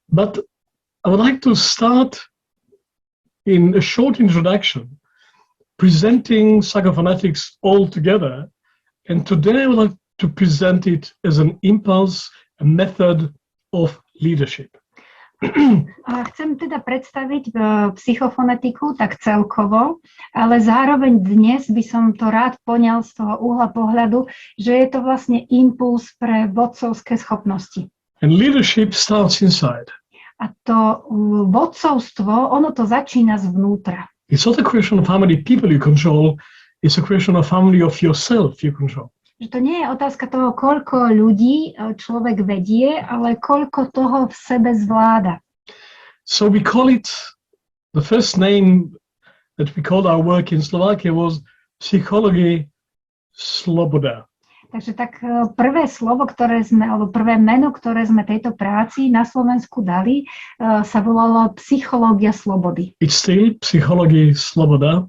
But I would like to start in a short introduction, presenting psychophonetics all together. And today I would like to present it as an impulse, a method of leadership. Chcem teda predstaviť psychofonetiku tak celkovo, ale zároveň dnes by som to rád poňal z toho uhla pohľadu, že je to vlastne impuls pre vodcovské schopnosti. And leadership starts inside. A to vodcovstvo, ono to začína zvnútra. It's not a question of how many people you control, it's a question of how many of yourself you control. Že to nie je otázka toho, koľko ľudí človek vedie, ale koľko toho v sebe zvláda. So we call it, the first name that we called our work in Slovakia was psychology sloboda. Takže tak prvé slovo, alebo prvé meno, ktoré sme tejto práci na Slovensku dali, sa volalo psychológia slobody. It's still psychology sloboda.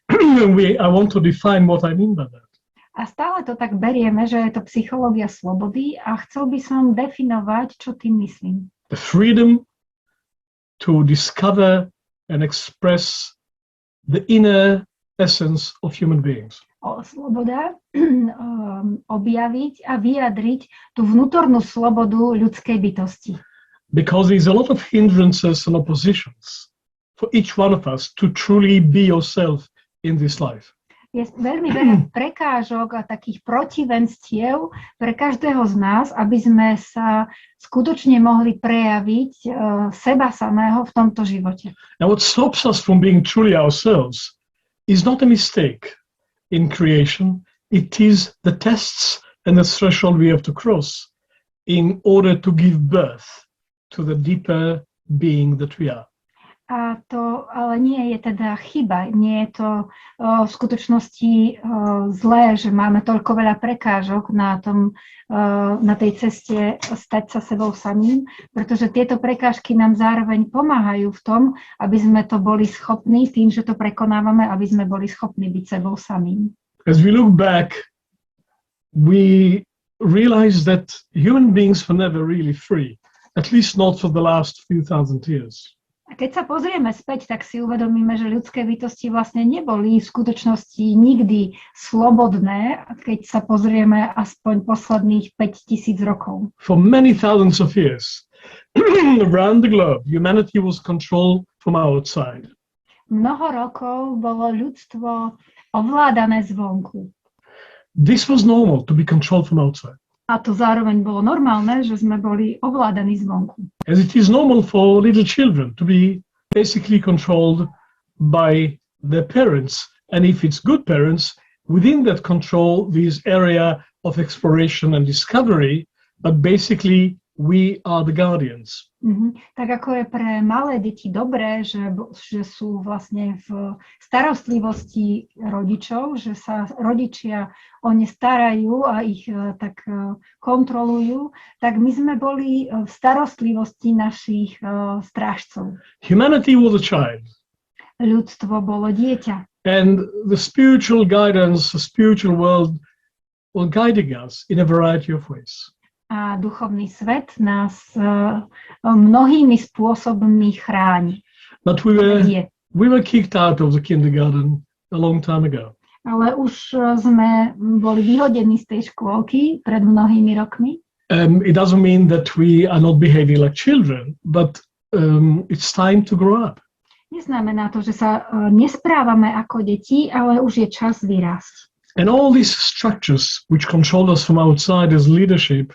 I want to define what I mean by that. A stále to tak berieme, že je to psychológia slobody a chcel by som definovať, čo tým myslím. The freedom to discover and express the inner essence of human beings. Sloboda objaviť a vyjadriť tú vnútornú slobodu ľudskej bytosti. Because there's a lot of hindrances and oppositions for each one of us to truly be yourself in this life. Je veľmi veľa prekážok a takých protivenstiev pre každého z nás, aby sme sa skutočne mohli prejaviť seba samého v tomto živote. And what stops us from being truly ourselves is not a mistake in creation, it is the tests and the threshold we have to cross in order to give birth to the deeper being that we are. A to ale nie je teda chyba, nie je to v skutočnosti zlé, že máme toľko veľa prekážok na tej ceste stať sa sebou samým, pretože tieto prekážky nám zároveň pomáhajú v tom, aby sme to boli schopní, tým, že to prekonávame, aby sme boli schopní byť sebou samým. As we look back, we realize that human beings were never really free, at least not for the last few thousand years. A keď sa pozrieme späť, tak si uvedomíme, že ľudské bytosti vlastne neboli v skutočnosti nikdy slobodné, keď sa pozrieme aspoň posledných 5000 rokov. For many thousands of years, around the globe, humanity was controlled from outside. Mnoho rokov bolo ľudstvo ovládané zvonku. This was normal, to be controlled from outside. A to zároveň bolo normálne, že sme boli ovládaní zvonku. As it is normal for little children to be basically controlled by their parents. And if it's good parents, within that control, this area of exploration and discovery, but basically we are the guardians. Tak ako je pre malé deti dobré, že sú vlastne v starostlivosti rodičov, že sa rodičia o ne starajú a ich tak kontrolujú, tak my sme boli v starostlivosti našich strážcov. Humanity was a child. Ľudstvo bolo dieťa. And the spiritual guidance, the spiritual world was guiding us in a variety of ways. A duchovný svet nás mnohými spôsobmi chráni. But we were kicked out of the kindergarten a long time ago. Ale už sme boli vyhodení z tej škôlky pred mnohými rokmi. It doesn't mean that we are not behaving like children, but it's time to grow up. Neznamená to, že sa nesprávame ako deti, ale už je čas vyrásť. And all these structures which control us from outside as leadership,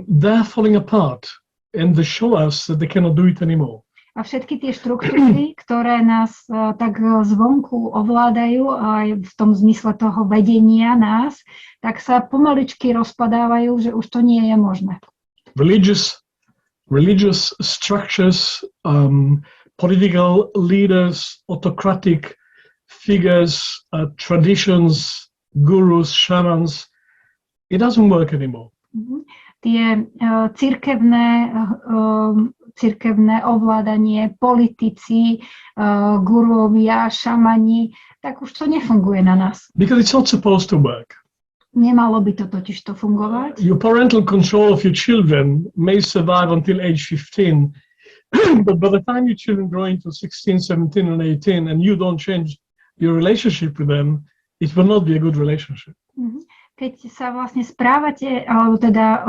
they're falling apart and they show us that they cannot do it anymore. A všetky tie štruktúry, ktoré nás tak zvonku ovládajú aj v tom zmysle toho vedenia nás, tak sa pomaličky rozpadávajú, že už to nie je možné. Religious structures, political leaders, autocratic figures, traditions, gurus, shamans, it doesn't work anymore. Tie cirkevné ovládanie, politici, guruovia, šamani, tak už to nefunguje na nás. Because it's not supposed to work. Nemalo by to totiž to fungovať. Your parental control of your children may survive until age 15, but by the time your children grow into 16, 17, and 18, and you don't change your relationship with them, it will not be a good relationship. Keď sa vlastne správate, alebo teda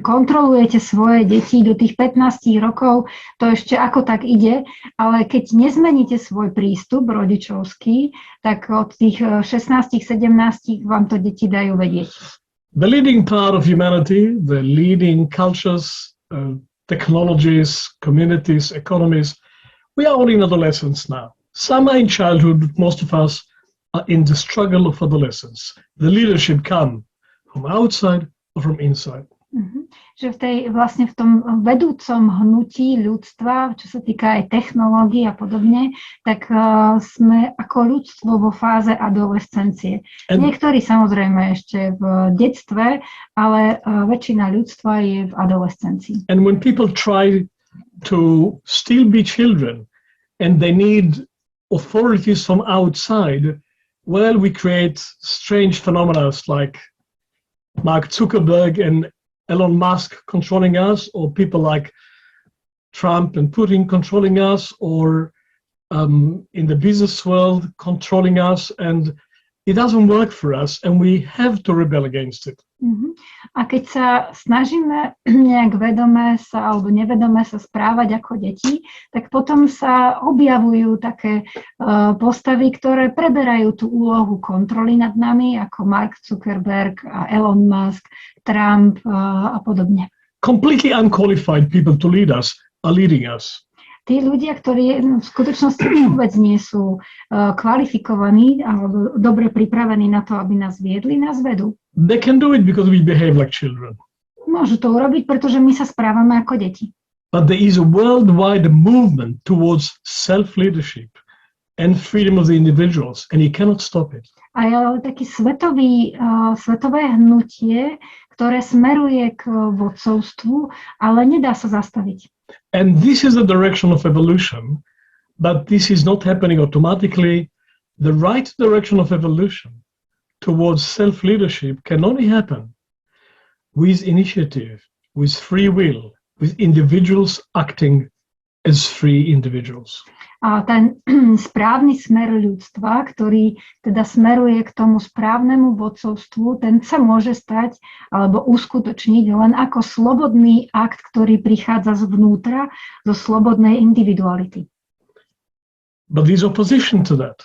kontrolujete svoje deti do tých 15 rokov, to ešte ako tak ide, ale keď nezmeníte svoj prístup rodičovský, tak od tých 16-17 vám to deti dajú vedieť. The leading part of humanity, the leading cultures, technologies, communities, economies, we are all in adolescence now. Some are in childhood, but most of us are in the struggle of adolescence. The leadership come from outside or from inside. Že vlastne v tom vedúcom hnutí ľudstva, čo sa týka aj technológií a podobne, tak sme ako ľudstvo vo fáze adolescencie. Niektorí samozrejme ešte v detstve, ale väčšina ľudstva je v adolescencii. And when people try to still be children and they need authorities from outside, well, we create strange phenomena like Mark Zuckerberg and Elon Musk controlling us, or people like Trump and Putin controlling us, or in the business world controlling us, and it doesn't work for us, and we have to rebel against it. A keď sa snažíme nejak vedome sa alebo nevedome sa správať ako deti, tak potom sa objavujú také postavy, ktoré preberajú tú úlohu kontroly nad nami, ako Mark Zuckerberg a Elon Musk, Trump a podobne. Completely unqualified people to lead us are leading us. Tí ľudia, ktorí v skutočnosti vôbec nie sú kvalifikovaní alebo dobre pripravení na to, aby nás viedli, nás vedú. They can do it because we behave like children. Môžu to urobiť, pretože my sa správame ako deti. But there is a worldwide movement towards self-leadership and freedom of the individuals, and you cannot stop it. A je taký svetové hnutie, ktoré smeruje k vodcovstvu, ale nedá sa zastaviť. And this is the direction of evolution, but this is not happening automatically. The right direction of evolution towards self-leadership can only happen with initiative, with free will, with individuals acting as free individuals. A ten správny smer ľudstva, ktorý teda smeruje k tomu správnemu vodcovstvu, ten sa môže stať alebo uskutočniť len ako slobodný akt, ktorý prichádza zvnútra, zo slobodnej individuality. But there's opposition to that.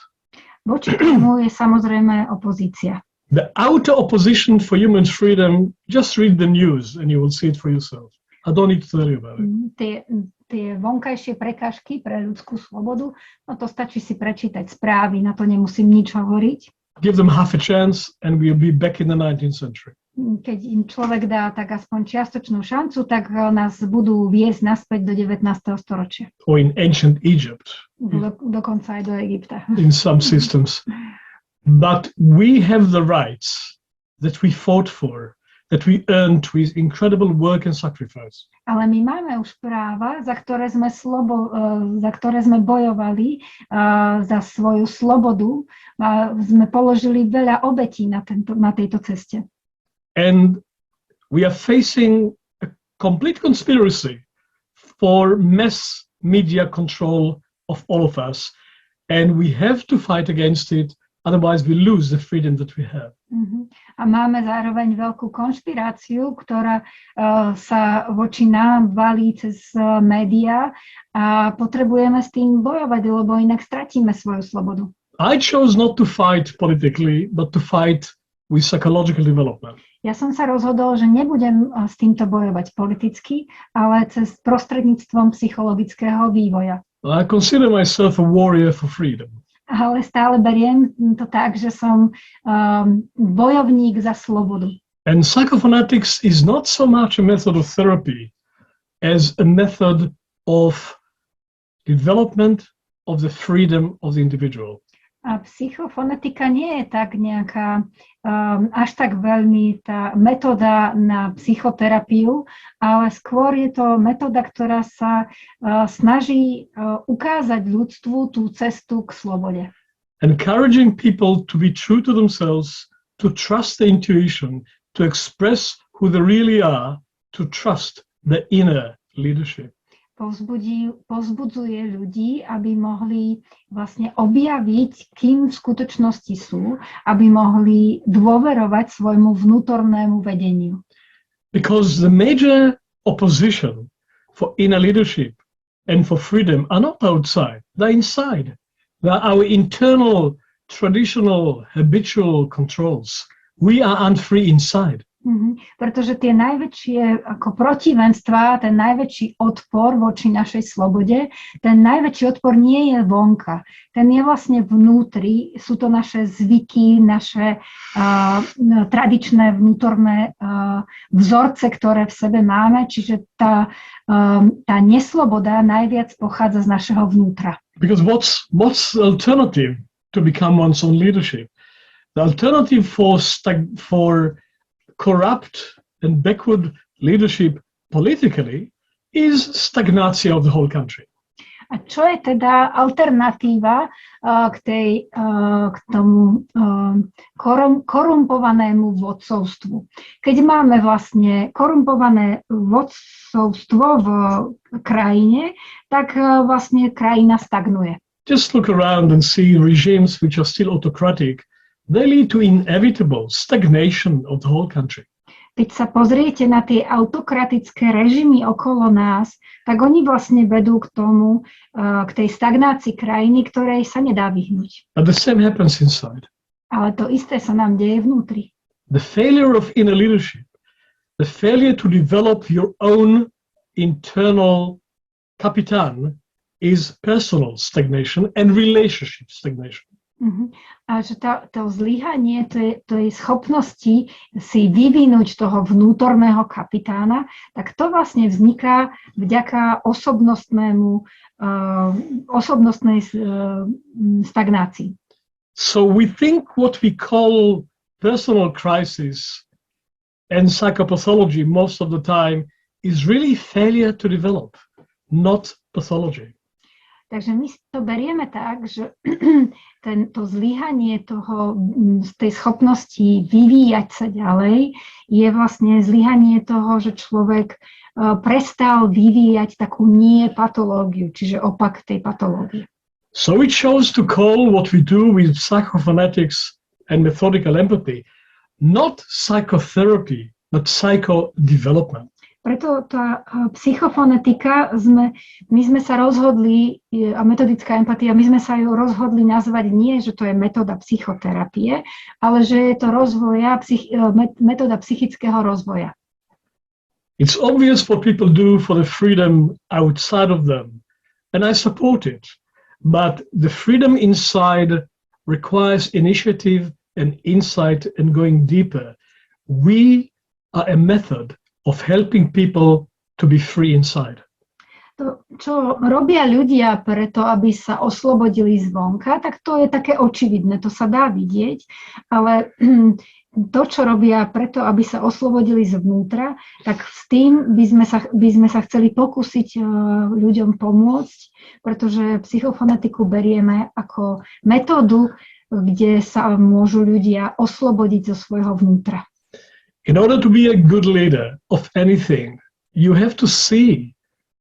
Voči tomu je samozrejme opozícia. The outer opposition for human freedom, just read the news and you will see it for yourself. I don't need to tell you about it. Tie vonkajšie prekážky pre ľudskú slobodu, no to stačí si prečítať správy, na to nemusím nič hovoriť. Give them half a chance and we'll be back in the 19th century. Keď im človek dá tak aspoň čiastočnú šancu, tak nás budú viesť naspäť do 19. storočia. Or in ancient Egypt. Dokonca aj do Egypta. In some systems. But we have the rights that we fought for, that we earned with incredible work and sacrifice. Ale my máme už práva, za ktoré sme bojovali, za svoju slobodu, sme položili veľa obetí na tejto ceste. And we are facing a complete conspiracy for mass media control of all of us, and we have to fight against it, otherwise we lose the freedom that we have. A máme zároveň veľkú konšpiráciu, ktorá sa voči nám valí cez médiá a potrebujeme s tým bojovať, lebo inak stratíme svoju slobodu. I chose not to fight politically, but to fight with psychological development. Ja som sa rozhodol, že nebudem s týmto bojovať politicky, ale cez prostredníctvom psychologického vývoja. I consider myself a warrior for freedom. Ale stále beriem to tak, že som bojovník za slobodu. And psychophonetics is not so much a method of therapy as a method of development of the freedom of the individual. A psychofonetika nie je tak nejaká až tak veľmi tá metóda na psychoterapiu, ale skôr je to metóda, ktorá sa snaží ukázať ľudstvu tú cestu k slobode. Encouraging people to be true to themselves to trust the intuition, to express who they really are, to trust the inner leadership. Povzbudzuje ľudí, aby mohli vlastne objaviť, kým v skutočnosti sú, aby mohli dôverovať svojmu vnútornému vedeniu. Because the major opposition for inner leadership and for freedom are not outside, they're inside. They're our internal, traditional, habitual controls. We are unfree inside. Pretože tie najväčšie ako protivenstvá, ten najväčší odpor voči našej slobode, ten najväčší odpor nie je vonka. Ten je vlastne vnútri, sú to naše zvyky, naše tradičné vnútorné vzorce, ktoré v sebe máme, čiže tá nesloboda najviac pochádza z našeho vnútra. Because what's the alternative to become one's own leadership? The alternative for corrupt and backward leadership politically is stagnation of the whole country. A čo je teda alternatíva k tomu korumpovanému vodcovstvu? Keď máme vlastne korumpované vodcovstvo v krajine, tak vlastne krajina stagnuje. Just look around and see regimes which are still autocratic. They lead to inevitable stagnation of the whole country. Keď sa pozriete na tie autokratické režimy okolo nás, tak oni vlastne vedú k tomu, k tej stagnácii krajiny, ktorej sa nedá vyhnúť. But the same happens inside. Ale to isté sa nám deje vnútri. The failure of inner leadership, the failure to develop your own internal kapitan is personal stagnation and relationship stagnation. A že to zlyhanie tej schopnosti si vyvinúť toho vnútorného kapitána, tak to vlastne vzniká vďaka osobnostnej stagnácii. So we think what we call personal crisis and psychopathology most of the time is really failure to develop, not pathology. Takže my si to berieme tak, že to zlyhanie z tej schopnosti vyvíjať sa ďalej je vlastne zlyhanie toho, že človek prestal vyvíjať takú nie patológiu, čiže opak tej patológie. So we chose to call what we do with psychophonetics and methodical empathy not psychotherapy, but psychodevelopment. Preto tá psychofonetika, my sme sa rozhodli, a metodická empatia, my sme sa ju rozhodli nazvať nie, že to je metóda psychoterapie, ale že je to metóda psychického rozvoja. It's obvious what people do for the freedom outside of them, and I support it. But the freedom inside requires initiative and insight and going deeper. We are a method of helping people to be free inside. To, čo robia ľudia preto, aby sa oslobodili zvonka, tak to je také očividné, to sa dá vidieť, ale to, čo robia preto, aby sa oslobodili zvnútra, tak s tým by sme sa chceli pokúsiť ľuďom pomôcť, pretože psychofonetiku berieme ako metódu, kde sa môžu ľudia oslobodiť zo svojho vnútra. In order to be a good leader of anything, you have to see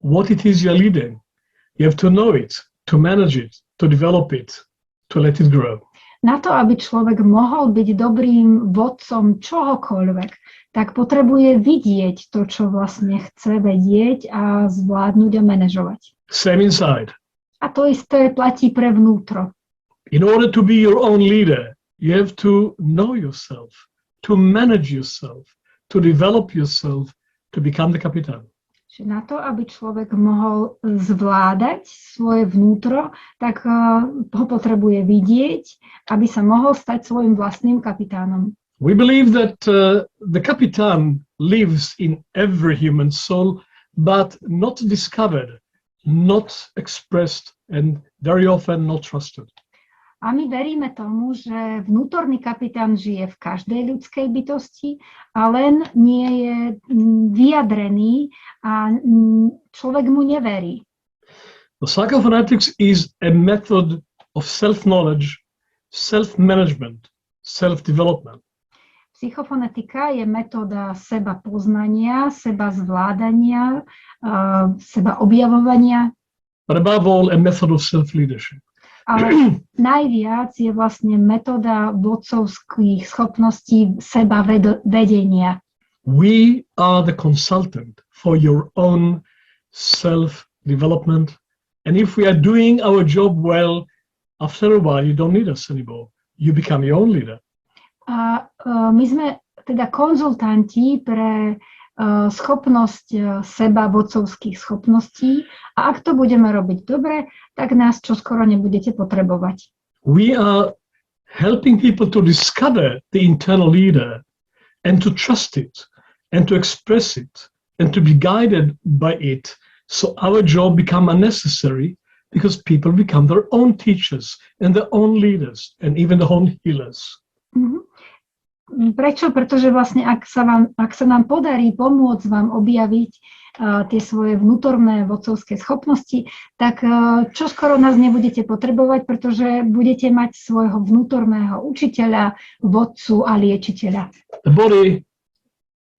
what it is you're leading. You have to know it, to manage it, to develop it, to let it grow. Na to, aby človek mohol byť dobrým vodcom čohokoľvek, tak potrebuje vidieť to, čo vlastne chce vedieť a zvládnuť a manažovať. Same inside. A to isté platí pre vnútro. In order to be your own leader, you have to know yourself, to manage yourself, to develop yourself, to become the kapitan. Na to, aby človek mohol zvládať svoje vnútro, tak ho potrebuje vidieť, aby sa mohol stať svojim vlastným kapitánom. We believe that the kapitan lives in every human soul, but not discovered, not expressed, and very often not trusted. A my veríme tomu, že vnútorný kapitán žije v každej ľudskej bytosti a len nie je vyjadrený a človek mu neverí. The psychophonetics is a method of self-knowledge, self-management, self-development. Psychofonetika je metóda seba poznania, seba zvládania, seba objavovania. But above all, a method of self-leadership. Ale najviac je vlastne metóda vodcovských schopností seba vedenia. We are the consultant for your own self-development. And if we are doing our job well, after a while, you don't need us anymore. You become your own leader. A my sme teda konzultanti pre schopnosť seba vodcovských schopností a ak to budeme robiť dobre, tak nás čoskoro nebudete potrebovať. We are helping people to discover the internal leader and to trust it and to express it and to be guided by it, so our job become unnecessary because people become their own teachers and their own leaders and even their own healers. Mm-hmm. Prečo? Pretože vlastne ak sa nám podarí pomôcť vám objaviť tie svoje vnútorné vodcovské schopnosti, tak čoskoro nás nebudete potrebovať, pretože budete mať svojho vnútorného učiteľa, vodcu a liečiteľa. The body,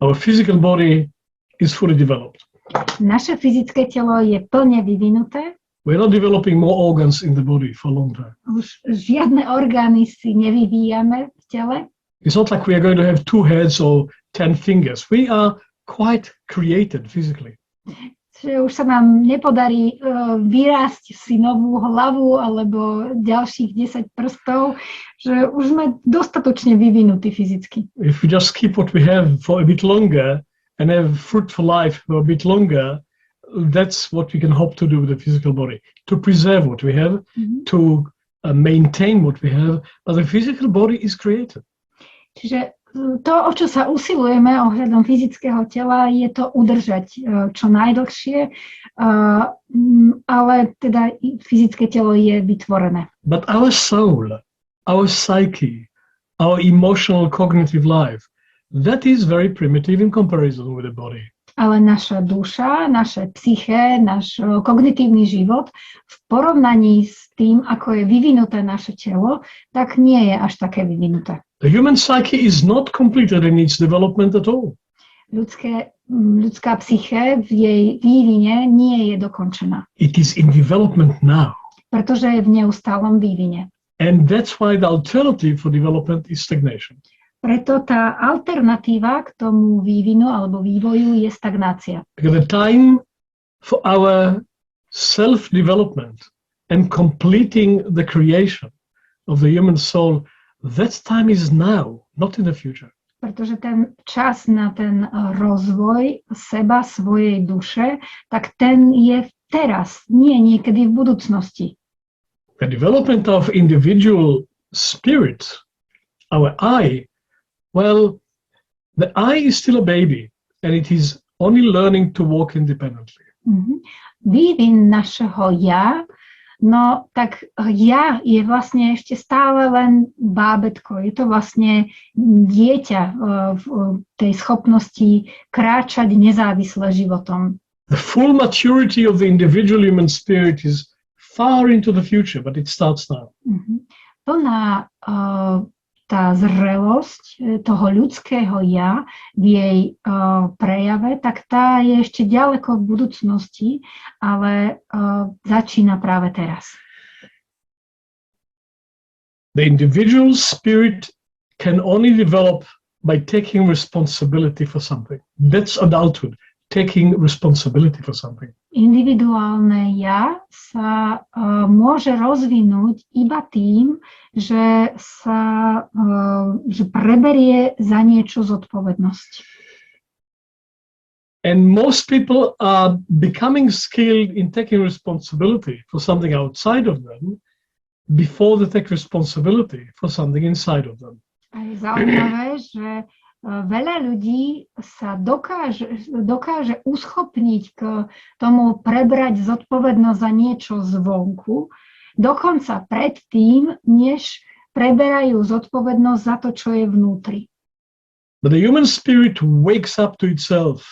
our physical body is fully developed. Naše fyzické telo je plne vyvinuté. We're not developing more organs in the body for a long time. Už žiadne orgány si nevyvíjame v tele. It's not like we are going to have 2 heads or 10 fingers. We are quite created physically. Že už sa nám nepodarí vyrásť si novú hlavu alebo ďalších 10 prstov, že už sme dostatočne vyvinutí fyzicky. If we just keep what we have for a bit longer and have fruitful life for a bit longer, that's what we can hope to do with the physical body. To preserve what we have, to maintain what we have, but the physical body is created. Čiže to, o čo sa usilujeme ohľadom fyzického tela, je to udržať čo najdlhšie, ale teda fyzické telo je vytvorené. But our soul, our psyche, our emotional cognitive life, that is very primitive in comparison with the body. Ale naša duša, naše psyché, náš kognitívny život v porovnaní s tým, ako je vyvinuté naše telo, tak nie je až také vyvinuté. The human psyche is not completed in its development at all. Ľudská psyché v jej vývine nie je dokončená. It is in development now. Pretože je v neustálom vývine. And that's why the alternative for development is stagnation. Preto tá alternatíva k tomu vývinu alebo vývoju je stagnácia. Because the time for our self-development and completing the creation of the human soul, that time is now, not in the future. Pretože ten čas na ten rozvoj seba, svojej duše, tak ten je teraz, nie niekedy v budúcnosti. The development of individual spirit, our I, well, the I is still a baby and it is only learning to walk independently. Vývin našeho ja, no tak ja je vlastne ešte stále len bábätko. Je to vlastne dieťa v tej schopnosti kráčať nezávisle životom. The full maturity of the individual human spirit is far into the future, but it starts now. Plná tá zrelosť toho ľudského ja v jej prejave, tak tá je ešte ďaleko v budúcnosti, ale začína práve teraz. The individual spirit can only develop by taking responsibility for something. That's adulthood, taking responsibility for something. Individuálne ja sa môže rozvinúť iba tým, že preberie za niečo zodpovednosť. And most people are becoming skilled in taking responsibility for something outside of them before they take responsibility for something inside of them. A je zaujímavé, že veľa ľudí sa dokáže uschopniť k tomu prebrať zodpovednosť za niečo zvonku, dokonca predtým, než preberajú zodpovednosť za to, čo je vnútri. But the human spirit wakes up to itself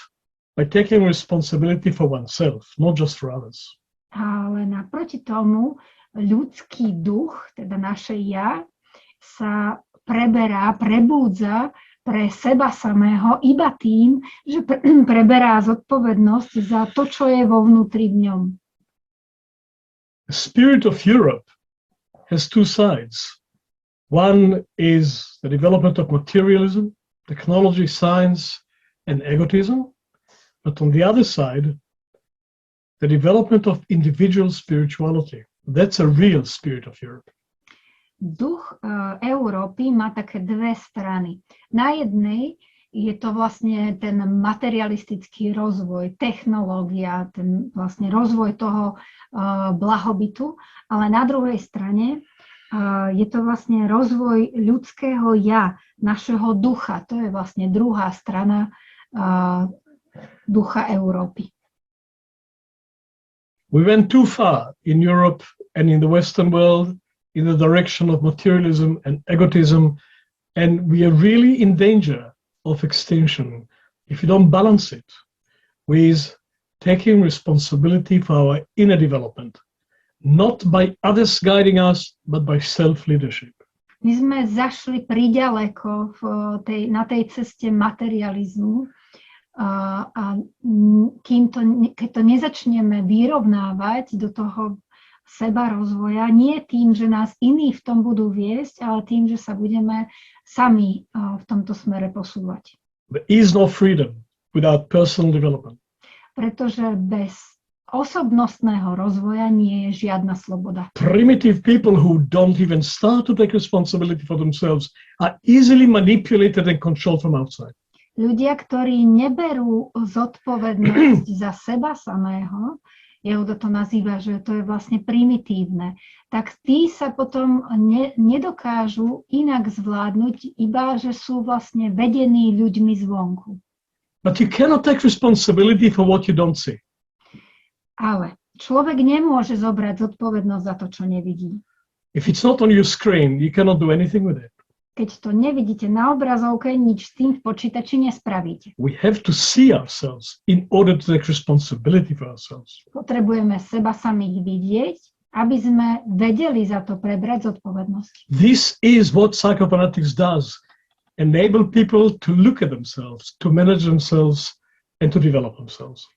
by taking responsibility for oneself, not just for others. Ale naproti tomu ľudský duch, teda naše ja, sa prebúdza pre seba samého iba tým, že preberá zodpovednosť za to, čo je vo vnútri v ňom. The spirit of Europe has two sides. One is the development of materialism, technology, science, and egotism. But on the other side, the development of individual spirituality. That's a real spirit of Europe. Duch Európy má také dve strany. Na jednej je to vlastne ten materialistický rozvoj, technológia, ten vlastne rozvoj toho blahobytu, ale na druhej strane je to vlastne rozvoj ľudského ja, našeho ducha. To je vlastne druhá strana ducha Európy. We went too far in Europe and in the Western world in the direction of materialism and egotism, and we are really in danger of extinction if you don't balance it with taking responsibility for our inner development, not by others guiding us, but by self-leadership. My sme zašli priďaleko na tej ceste materializmu a keď to nezačneme vyrovnávať do toho seba rozvoja, nie tým, že nás iní v tom budú viesť, ale tým, že sa budeme sami v tomto smere posúvať. There is no freedom without personal development. Pretože bez osobnostného rozvoja nie je žiadna sloboda. Primitive people who don't even start to take responsibility for themselves are easily manipulated and controlled from outside. Ľudia, ktorí neberú zodpovednosť za seba samého, Yehuda to nazýva, že to je vlastne primitívne, tak tí sa potom nedokážu inak zvládnuť, iba že sú vlastne vedení ľuďmi zvonku. But you cannot take responsibility for what you don't see. Ale človek nemôže zobrať zodpovednosť za to, čo nevidí. If it's not on your screen, you cannot do anything with it. Keď to nevidíte na obrazovke, nič s tým v počítači nespravíte. We have to see ourselves in order to take responsibility for ourselves. Potrebujeme seba samých vidieť, aby sme vedeli za to prebrať zodpovednosť. This is what psychophonetics does. Enable people to look at themselves, to manage themselves, and to develop themselves.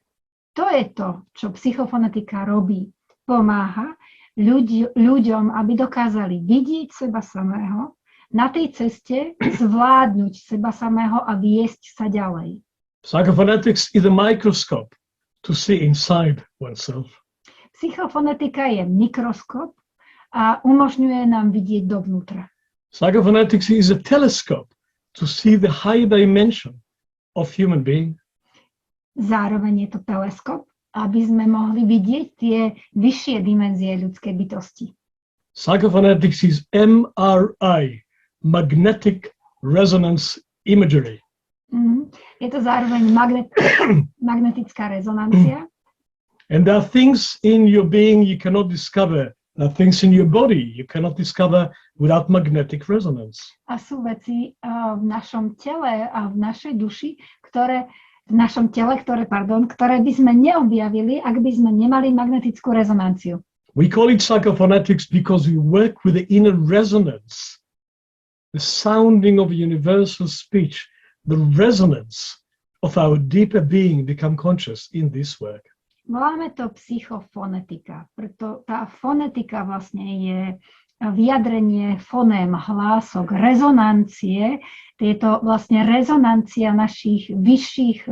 To je to, čo psychofonetika robí. Pomáha ľuďom, aby dokázali vidieť seba samého, na tej ceste zvládnuť seba samého a viesť sa ďalej. Psychophonetics is a microscope to see inside oneself. Psychofonetika je mikroskop a umožňuje nám vidieť dovnútra. Psychophonetics is a telescope to see the high dimension of human being. Zároveň je to teleskop, aby sme mohli vidieť tie vyššie dimenzie ľudskej bytosti. Psychophonetics is MRI, magnetic resonance imagery. Je to zároveň magnetická rezonancia. And there are things in your being you cannot discover. There are things in your body you cannot discover without magnetic resonance. A sú veci v našom tele a v našej duši, ktoré by sme neobjavili, ak by sme nemali magnetickú rezonanciu. We call it psychophonetics because we work with the inner resonance, the sounding of universal speech, the resonance of our deeper being become conscious in this work. Voláme to psychofonetika, preto tá fonetika vlastne je vyjadrenie foném, hlások, rezonancie. Je to vlastne rezonancia našich vyšších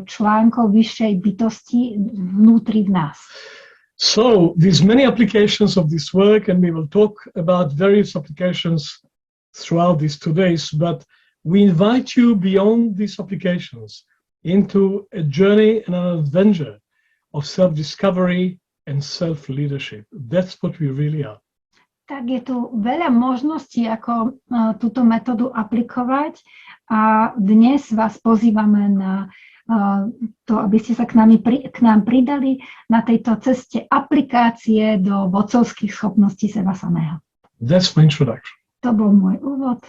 článkov, vyššej bytosti vnútri v nás. So, there's many applications of this work, and we will talk about various applications throughout these 2 days, but we invite you beyond these applications into a journey and an adventure of self-discovery and self-leadership. That's what we really are. Tak je tu veľa možností, ako túto metódu aplikovať a dnes vás pozývame na to, aby ste sa k nám pridali na tejto ceste aplikácie do vodcovských schopností seba samého. That's my introduction. To bol môj úvod.